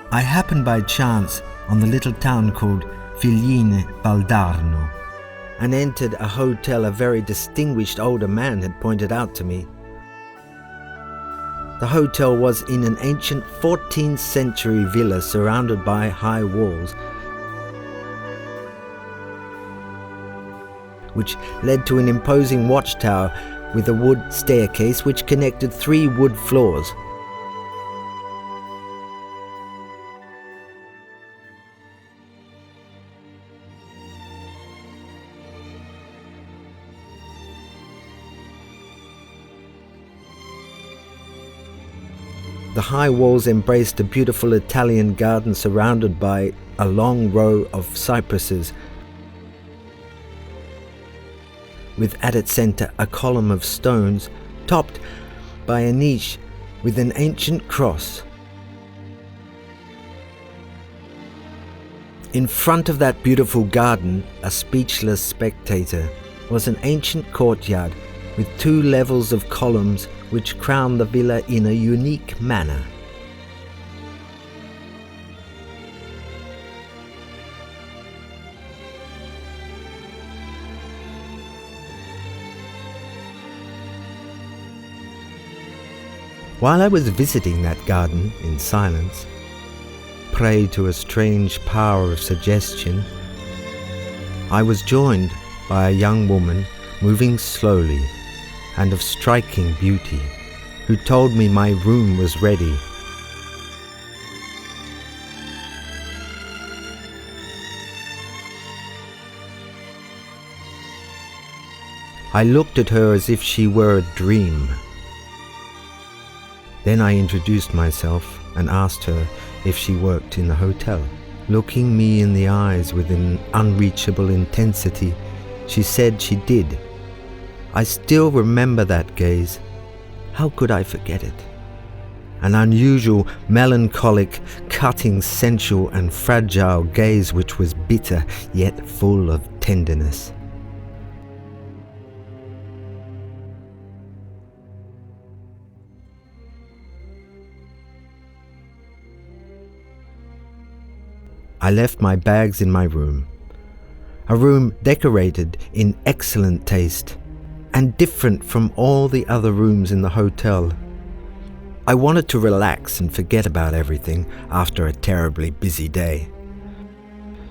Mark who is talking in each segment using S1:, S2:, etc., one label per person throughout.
S1: I happened by chance on the little town called Figline Valdarno and entered a hotel a very distinguished older man had pointed out to me. The hotel was in an ancient 14th century villa surrounded by high walls, which led to an imposing watchtower with a wood staircase which connected 3 wood floors. The high walls embraced a beautiful Italian garden surrounded by a long row of cypresses, with at its center a column of stones topped by a niche with an ancient cross. In front of that beautiful garden, a speechless spectator, was an ancient courtyard with 2 levels of columns which crowned the villa in a unique manner. While I was visiting that garden in silence, prey to a strange power of suggestion, I was joined by a young woman moving slowly and of striking beauty, who told me my room was ready. I looked at her as if she were a dream. Then I introduced myself and asked her if she worked in the hotel. Looking me in the eyes with an unreachable intensity, she said she did. I still remember that gaze. How could I forget it? An unusual, melancholic, cutting, sensual and fragile gaze which was bitter yet full of tenderness. I left my bags in my room, a room decorated in excellent taste and different from all the other rooms in the hotel. I wanted to relax and forget about everything after a terribly busy day.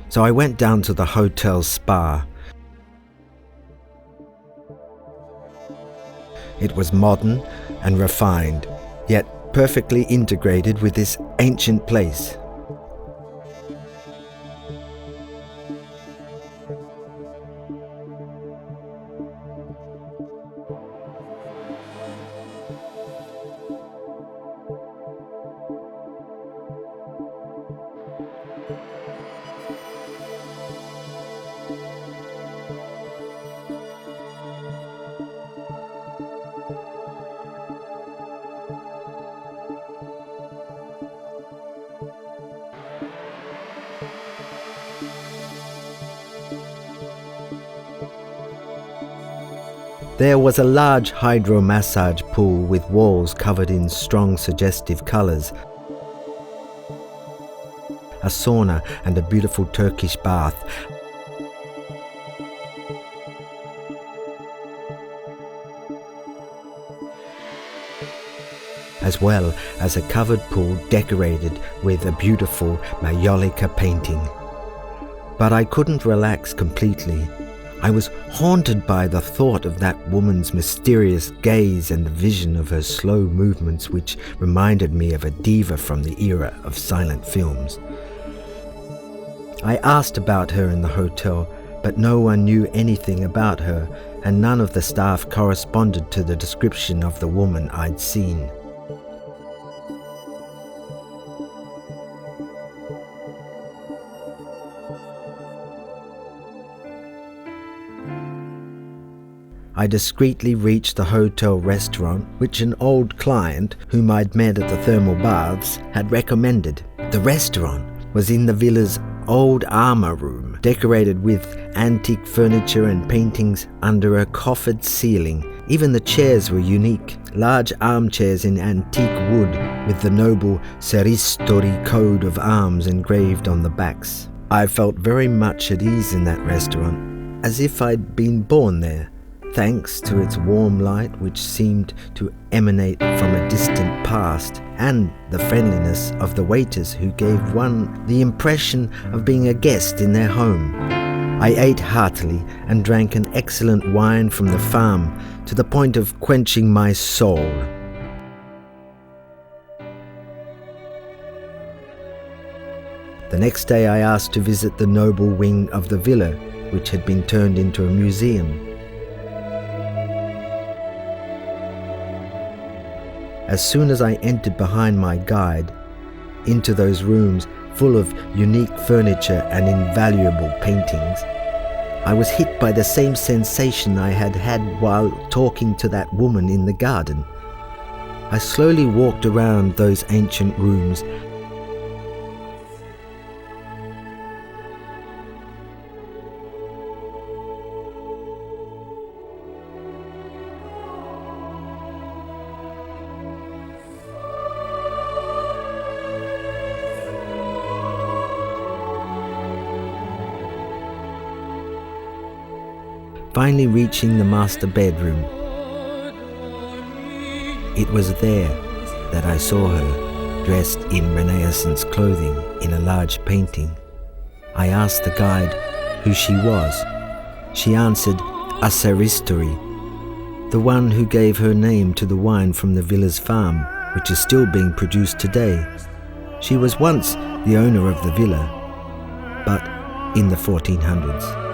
S1: So I went down to the hotel spa. It was modern and refined, yet perfectly integrated with this ancient place. There was a large hydro-massage pool with walls covered in strong suggestive colours, a sauna and a beautiful Turkish bath. As well as a covered pool decorated with a beautiful Maiolica painting. But I couldn't relax completely. I was haunted by the thought of that woman's mysterious gaze and the vision of her slow movements, which reminded me of a diva from the era of silent films. I asked about her in the hotel, but no one knew anything about her, and none of the staff corresponded to the description of the woman I'd seen. I discreetly reached the hotel restaurant, which an old client, whom I'd met at the thermal baths, had recommended. The restaurant was in the villa's old armour room, decorated with antique furniture and paintings under a coffered ceiling Even the chairs were unique, large armchairs in antique wood with the noble Serristori coat of arms engraved on the backs. I felt very much at ease in that restaurant, as if I'd been born there, thanks to its warm light which seemed to emanate from a distant past, and the friendliness of the waiters who gave one the impression of being a guest in their home. I ate heartily and drank an excellent wine from the farm to the point of quenching my soul. The next day I asked to visit the noble wing of the villa, which had been turned into a museum. As soon as I entered behind my guide, into those rooms full of unique furniture and invaluable paintings, I was hit by the same sensation I had had while talking to that woman in the garden. I slowly walked around those ancient rooms, finally reaching the master bedroom. It was there that I saw her, dressed in Renaissance clothing in a large painting. I asked the guide who she was. She answered, a Serristori, the one who gave her name to the wine from the villa's farm, which is still being produced today. She was once the owner of the villa, but in the 1400s.